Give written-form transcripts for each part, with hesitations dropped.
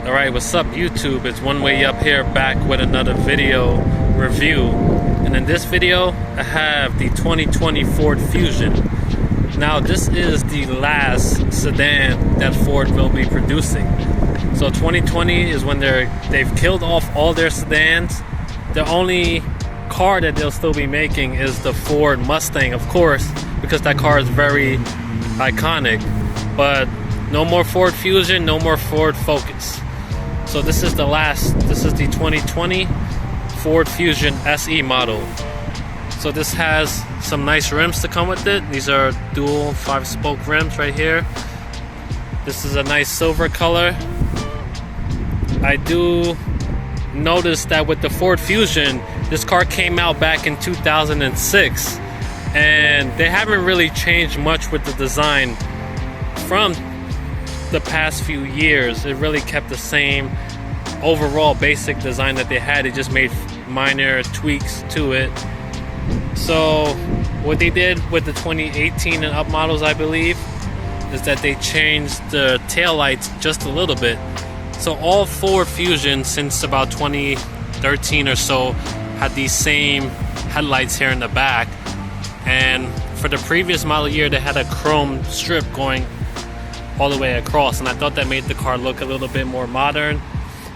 Alright, what's up YouTube? It's One Way Up here, back with another video review. And in this video, I have the 2020 Ford Fusion. Now this is the last sedan that Ford will be producing. So 2020 is when they've killed off all their sedans. The only car that they'll still be making is the Ford Mustang, of course, because that car is very iconic. But no more Ford Fusion, no more Ford Focus. So this is the 2020 Ford Fusion SE model. So this has some nice rims to come with it. These are dual 5-spoke rims right here. This is a nice silver color. I do notice that with the Ford Fusion, this car came out back in 2006, and they haven't really changed much with the design from the past few years. It really kept the same overall basic design that they had. It just made minor tweaks to it. So what they did with the 2018 and up models, I believe, is that they changed the tail lights just a little bit. So all Ford Fusion since about 2013 or so had these same headlights here in the back, and for the previous model year they had a chrome strip going all the way across, and I thought that made the car look a little bit more modern.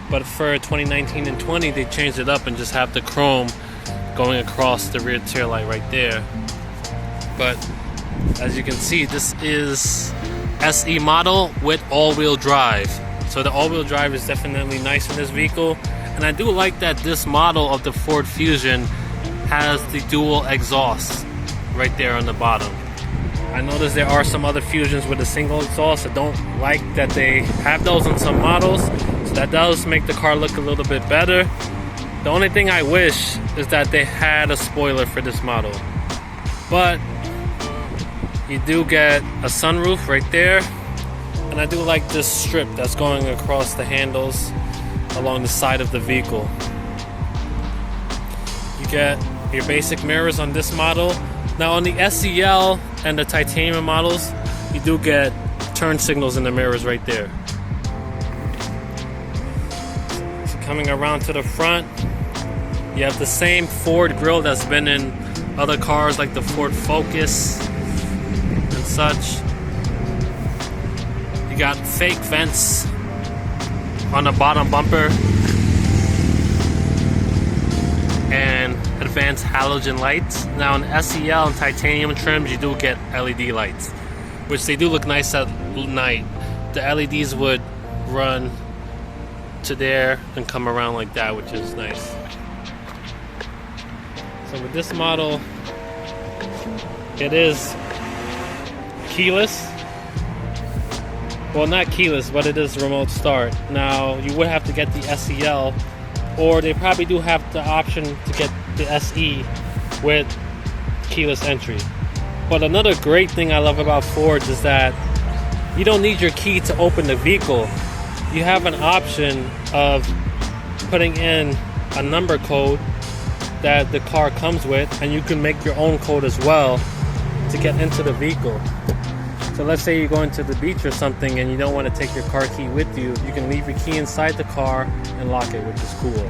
But for 2019 and 20, they changed it up and just have the chrome going across the rear tail light right there. But as you can see, this is SE model with all-wheel drive. So the all-wheel drive is definitely nice in this vehicle, and I do like that this model of the Ford Fusion has the dual exhaust right there on the bottom. I noticed there are some other Fusions with a single exhaust. I don't like that they have those on some models, so that does make the car look a little bit better. The only thing I wish is that they had a spoiler for this model. But you do get a sunroof right there, and I do like this strip that's going across the handles along the side of the vehicle. You get your basic mirrors on this model. Now on the SEL and the titanium models, you do get turn signals in the mirrors right there. So coming around to the front, you have the same Ford grille that's been in other cars like the Ford Focus and such. You got fake vents on the bottom bumper and advanced halogen lights. Now in SEL and titanium trims, you do get LED lights, which they do look nice at night. The LEDs would run to there and come around like that, which is nice. So with this model, it is keyless. Well, not keyless, but it is remote start. Now you would have to get the SEL, or they probably do have the option to get the SE with keyless entry. But another great thing I love about Fords is that you don't need your key to open the vehicle. You have an option of putting in a number code that the car comes with, and you can make your own code as well to get into the vehicle. So let's say you're going to the beach or something and you don't want to take your car key with you. You can leave your key inside the car and lock it, which is cool.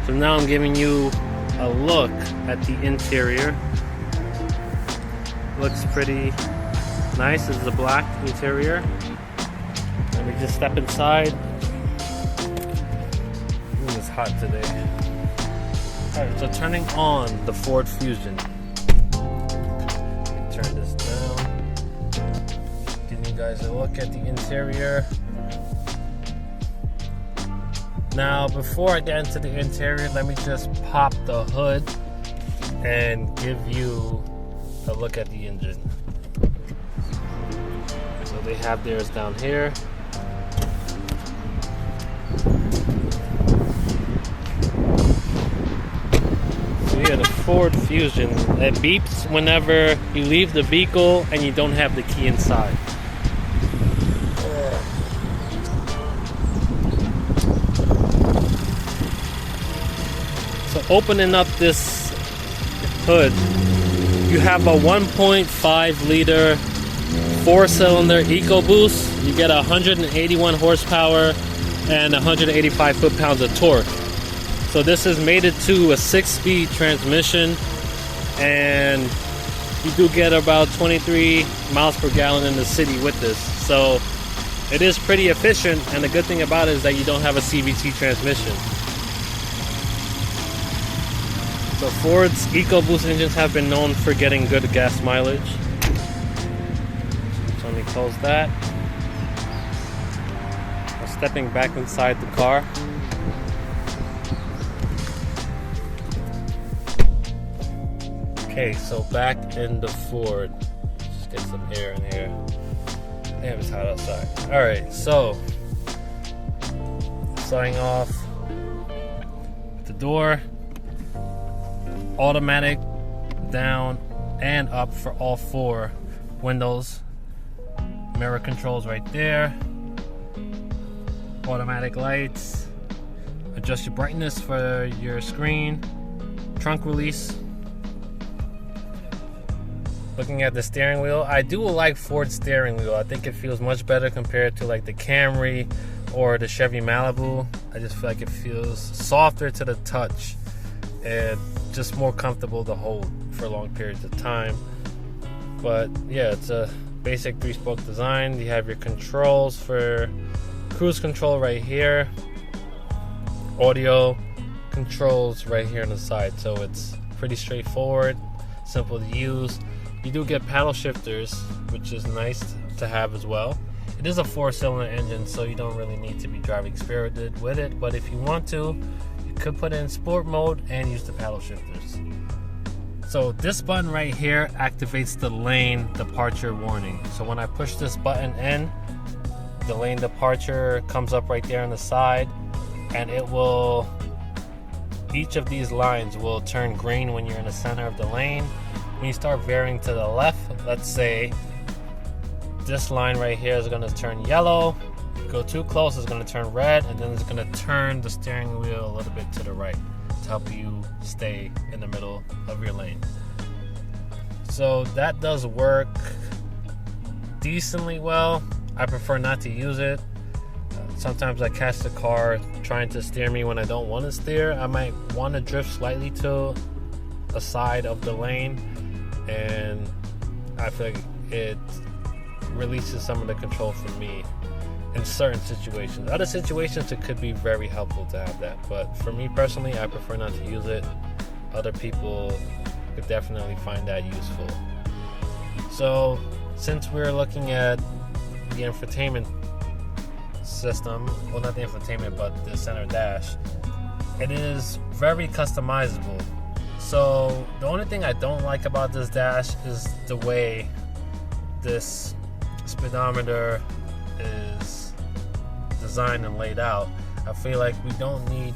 So now I'm giving you a look at the interior. Looks pretty nice. This is a black interior. Let me just step inside. It's hot today. Alright, so turning on the Ford Fusion. Turn this down. Giving you guys a look at the interior. Now, before I get into the interior, let me just pop the hood and give you a look at the engine. So they have theirs down here. Yeah, the Ford Fusion, it beeps whenever you leave the vehicle and you don't have the key inside. So opening up this hood, you have a 1.5 liter 4-cylinder EcoBoost. You get 181 horsepower and 185 foot-pounds of torque. So this is mated to a 6-speed transmission, and you do get about 23 miles per gallon in the city with this. So it is pretty efficient, and the good thing about it is that you don't have a CVT transmission. So Ford's EcoBoost engines have been known for getting good gas mileage. So let me close that. I'm stepping back inside the car. Okay, so back in the Ford. Just get some air in here. Damn, it's hot outside. Alright, so starting off with the door. Automatic down and up for all 4 windows. Mirror controls right there. Automatic lights. Adjust your brightness for your screen. Trunk release. Looking at the steering wheel, I do like Ford's steering wheel. I think it feels much better compared to like the Camry or the Chevy Malibu. I just feel like it feels softer to the touch and just more comfortable to hold for long periods of time. But yeah, it's a basic 3-spoke design. You have your controls for cruise control right here, audio controls right here on the side, so it's pretty straightforward, simple to use. You do get paddle shifters, which is nice to have as well. It is a 4-cylinder engine, so you don't really need to be driving spirited with it, but if you want to, you could put it in sport mode and use the paddle shifters. So this button right here activates the lane departure warning. So when I push this button in, the lane departure comes up right there on the side, and it will, each of these lines will turn green when you're in the center of the lane. When you start veering to the left, let's say this line right here is going to turn yellow. Go too close, it's going to turn red, and then it's going to turn the steering wheel a little bit to the right to help you stay in the middle of your lane. So that does work decently well. I prefer not to use it. Sometimes I catch the car trying to steer me when I don't want to steer. I might want to drift slightly to a side of the lane, and I feel like it releases some of the control from me in certain situations. Other situations it could be very helpful to have that, but for me personally, I prefer not to use it. Other people could definitely find that useful. So since we're looking at the infotainment system, well, not the infotainment but the center dash, it is very customizable. So the only thing I don't like about this dash is the way this speedometer is designed and laid out. I feel like we don't need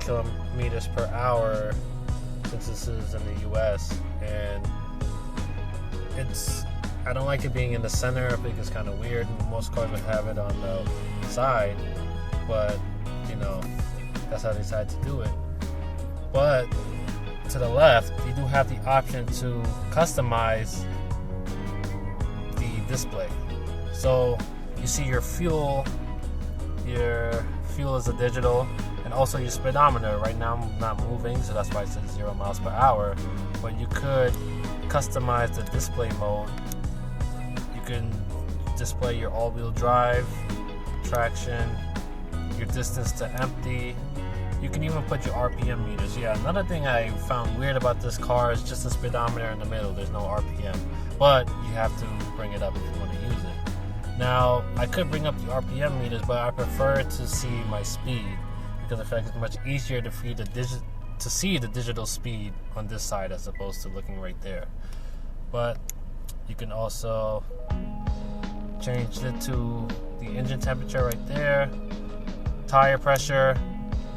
kilometers per hour since this is in the US, and I don't like it being in the center. I think it's kind of weird. Most cars would have it on the side, but you know, that's how they decided to do it. But to the left, you do have the option to customize the display. So you see your fuel is a digital, and also your speedometer. Right now I'm not moving, so that's why it says 0 miles per hour. But you could customize the display mode. You can display your all-wheel drive, traction, your distance to empty. You can even put your RPM meters. Yeah, another thing I found weird about this car is just the speedometer in the middle. There's no RPM, but you have to bring it up if you want to use it. Now, I could bring up the RPM meters, but I prefer to see my speed because I feel like it's much easier to see the digital speed on this side as opposed to looking right there. But you can also change it to the engine temperature right there, tire pressure,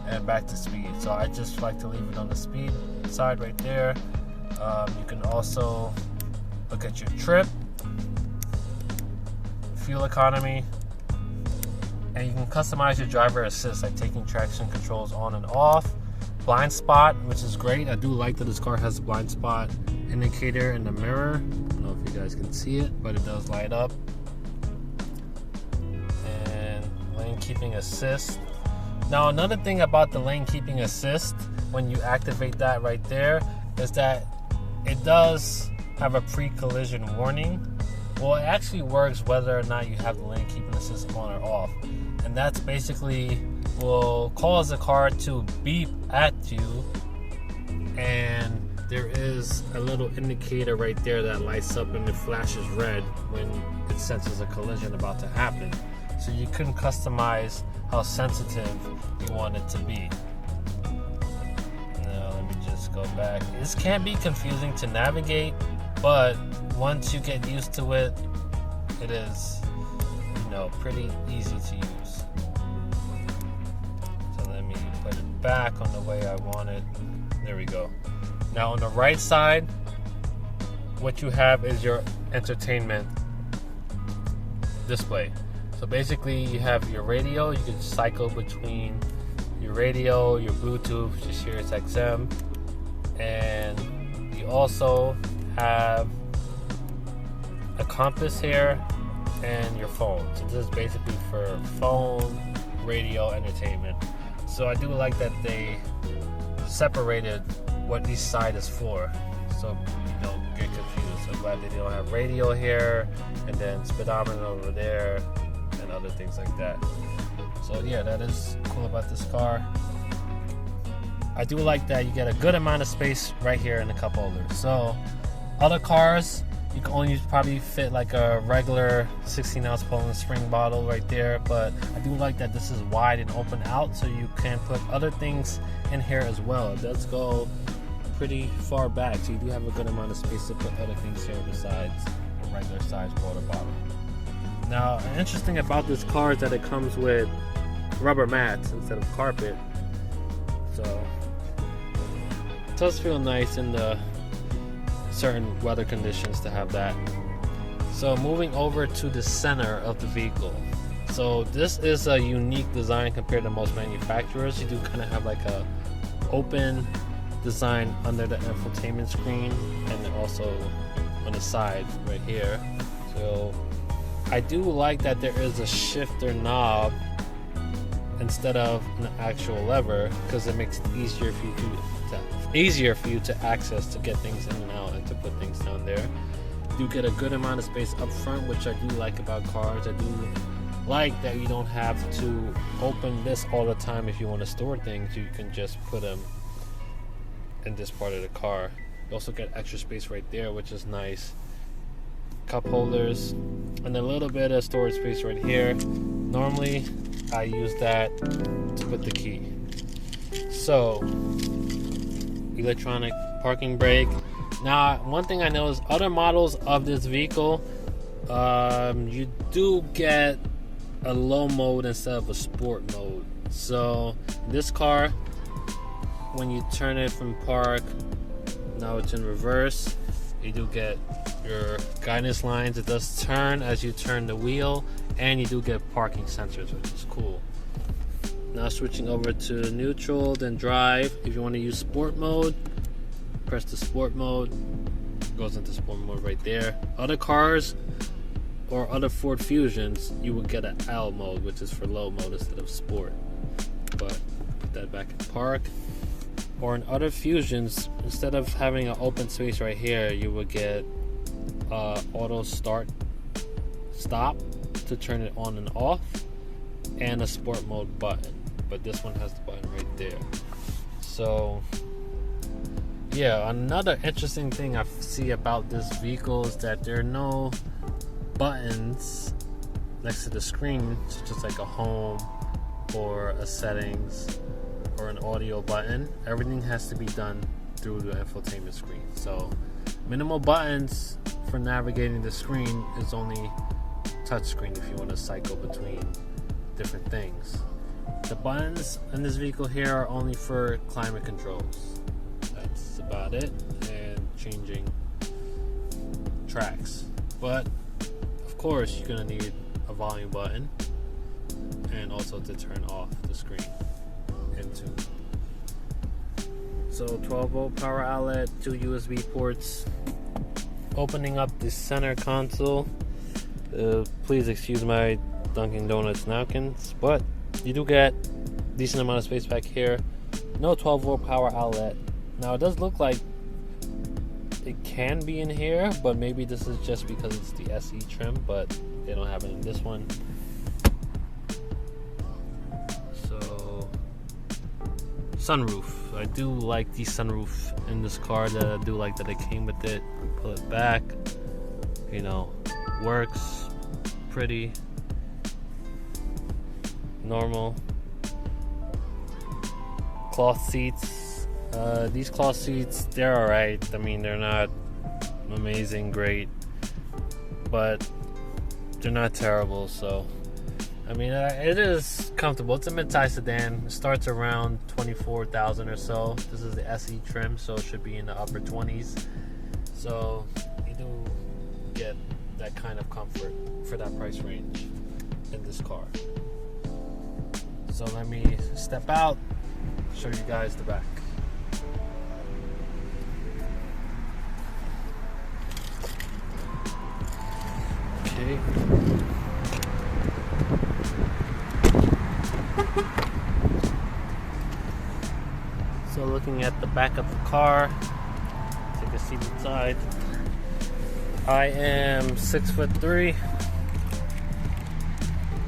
and back to speed. So I just like to leave it on the speed side right there. You can also look at your trip, fuel economy, and you can customize your driver assist, like taking traction controls on and off, blind spot, which is great. I do like that this car has a blind spot indicator in the mirror. I don't know if if you guys can see it, but it does light up. And lane keeping assist. Now another thing about the lane keeping assist, when you activate that right there, is that it does have a pre-collision warning. Well, it actually works whether or not you have the lane keeping assist on or off. And that's basically will cause the car to beep at you, and there is a little indicator right there that lights up and it flashes red when it senses a collision about to happen. So you can customize how sensitive you want it to be. Now let me just go back. This can be confusing to navigate, but once you get used to it, it is, pretty easy to use. So let me put it back on the way I want it. There we go. Now on the right side, what you have is your entertainment display. So basically you have your radio. You can cycle between your radio, your Bluetooth, your Sirius XM, and you also have a compass here and your phone. So this is basically for phone, radio, entertainment. So I do like that they separated what each side is for, so you don't get confused. I'm glad they don't have radio here and then speedometer over there and other things like that. So yeah, that is cool about this car. I do like that you get a good amount of space right here in the cup holder. So other cars, you can only probably fit like a regular 16-ounce Poland Spring bottle right there, but I do like that this is wide and open out, so you can put other things in here as well. It does go pretty far back, so you do have a good amount of space to put other things here besides a regular size water bottle. Now, interesting about this car is that it comes with rubber mats instead of carpet, so it does feel nice in the certain weather conditions to have that. So moving over to the center of the vehicle. So this is a unique design compared to most manufacturers. You do kind of have like a open design under the infotainment screen and then also on the side right here. So I do like that there is a shifter knob instead of an actual lever, because it makes it easier for you to access, to get things in and out and to put things down there. You do get a good amount of space up front, which I do like about cars. I do like that you don't have to open this all the time. If you want to store things, you can just put them in this part of the car. You also get extra space right there, which is nice. Cup holders and a little bit of storage space right here. Normally I use that to put the key. So electronic parking brake. Now one thing I know is other models of this vehicle, you do get a low mode instead of a sport mode. So this car, when you turn it from park, now it's in reverse, you do get your guidance lines. It does turn as you turn the wheel, and you do get parking sensors, which is cool. Now switching over to neutral, then drive. If you want to use sport mode, press the sport mode. It goes into sport mode right there. Other cars or other Ford Fusions, you will get an L mode, which is for low mode instead of sport. But put that back in park. Or in other Fusions, instead of having an open space right here, you will get auto start stop to turn it on and off, and a sport mode button. But this one has the button right there. So yeah, another interesting thing I see about this vehicle is that there are no buttons next to the screen, just like a home or a settings or an audio button. Everything has to be done through the infotainment screen. So minimal buttons for navigating the screen is only touch screen if you want to cycle between different things. The buttons in this vehicle here are only for climate controls. That's about it, and changing tracks. But of course you're gonna need a volume button and also to turn off the screen into. So 12 volt power outlet, 2 USB ports, opening up the center console. Please excuse my Dunkin' Donuts napkins, but you do get a decent amount of space back here. No 12-volt power outlet. Now it does look like it can be in here, but maybe this is just because it's the SE trim, but they don't have it in this one. So, sunroof. I do like the sunroof in this car. I do like that it came with it. Pull it back, you know, works. Pretty normal. Cloth seats. These cloth seats, they're alright. I mean, they're not amazing, great, but they're not terrible. So, I mean, it is comfortable. It's a mid-size sedan. It starts around $24,000 or so. This is the SE trim, so it should be in the upper 20s. So, you do get that kind of comfort for that price range in this car. So let me step out, show you guys the back. Okay. So looking at the back of the car, take a seat inside. I am 6'3".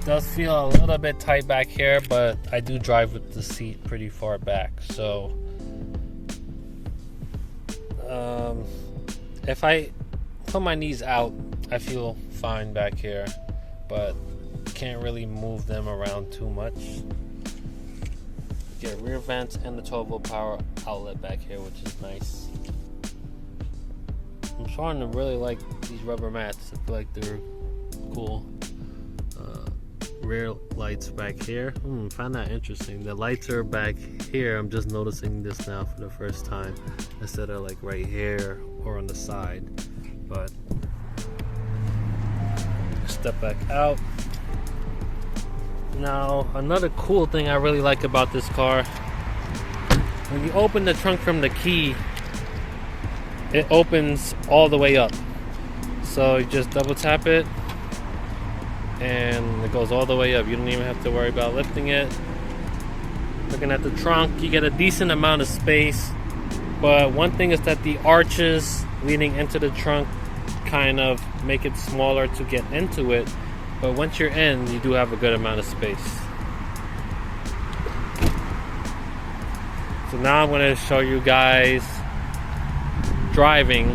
Does feel a little bit tight back here, but I do drive with the seat pretty far back. So if I put my knees out, I feel fine back here, but can't really move them around too much. Get rear vents and the 12-volt power outlet back here, which is nice. I'm starting to really like these rubber mats. I feel like they're cool. Rear lights back here. Find that interesting. The lights are back here. I'm just noticing this now for the first time, instead of like right here or on the side. But step back out. Now, another cool thing I really like about this car, when you open the trunk from the key, it opens all the way up. So you just double tap it and it goes all the way up. You don't even have to worry about lifting it. Looking at the trunk, you get a decent amount of space, but one thing is that the arches leading into the trunk kind of make it smaller to get into it, but once you're in, you do have a good amount of space. So now I'm going to show you guys driving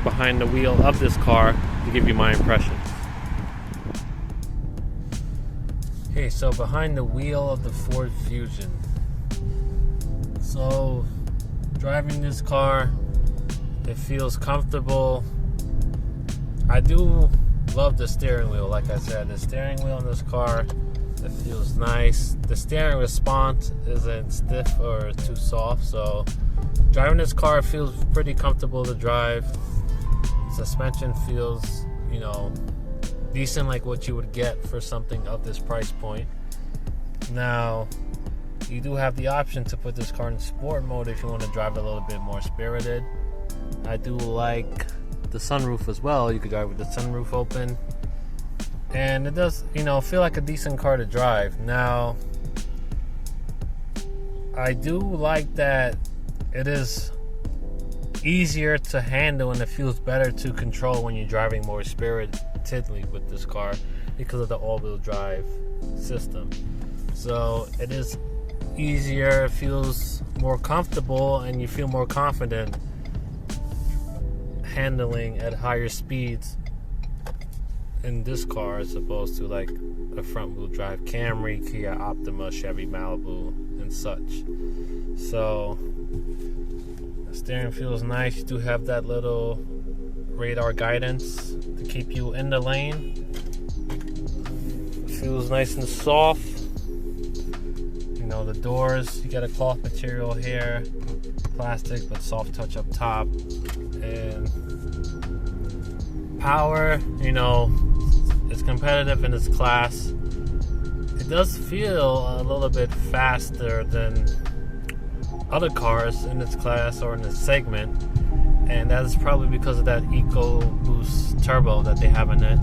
behind the wheel of this car to give you my impressions. Okay, so behind the wheel of the Ford Fusion. So driving this car, it feels comfortable. I do love the steering wheel. Like I said, the steering wheel in this car, it feels nice. The steering response isn't stiff or too soft, so driving this car feels pretty comfortable to drive. Suspension feels, you know, decent, like what you would get for something of this price point. Now, you do have the option to put this car in sport mode if you want to drive a little bit more spirited. I do like the sunroof as well. You could drive with the sunroof open, and it does, you know, feel like a decent car to drive. Now, I do like that it is easier to handle and it feels better to control when you're driving more spiritedly with this car because of the all-wheel drive system. So it is easier, it feels more comfortable, and you feel more confident handling at higher speeds in this car as opposed to like a front wheel drive Camry, Kia Optima, Chevy Malibu, and such. So the steering feels nice. You do have that little radar guidance to keep you in the lane. It feels nice and soft. You know, the doors, you got a cloth material here, plastic but soft touch up top. And power, you know, it's competitive in its class. It does feel a little bit faster than other cars in its class or in its segment, and that is probably because of that EcoBoost turbo that they have in it.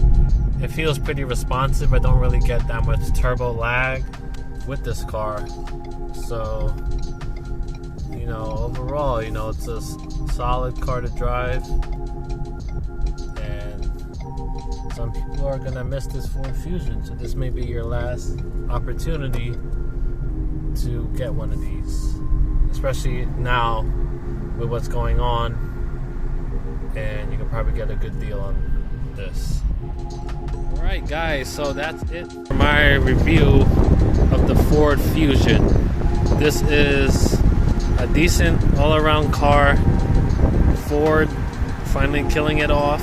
It feels pretty responsive. I don't really get that much turbo lag with this car. So, you know, overall, you know, it's a solid car to drive, and some people are gonna miss this Ford Fusion, so this may be your last opportunity to get one of these, especially now with what's going on, and you can probably get a good deal on this. Alright guys, so that's it for my review of the Ford Fusion. This is a decent all-around car. Ford finally killing it off.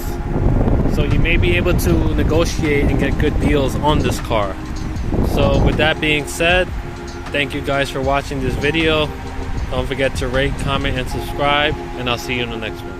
So you may be able to negotiate and get good deals on this car. So with that being said, thank you guys for watching this video. Don't forget to rate, comment, and subscribe, and I'll see you in the next one.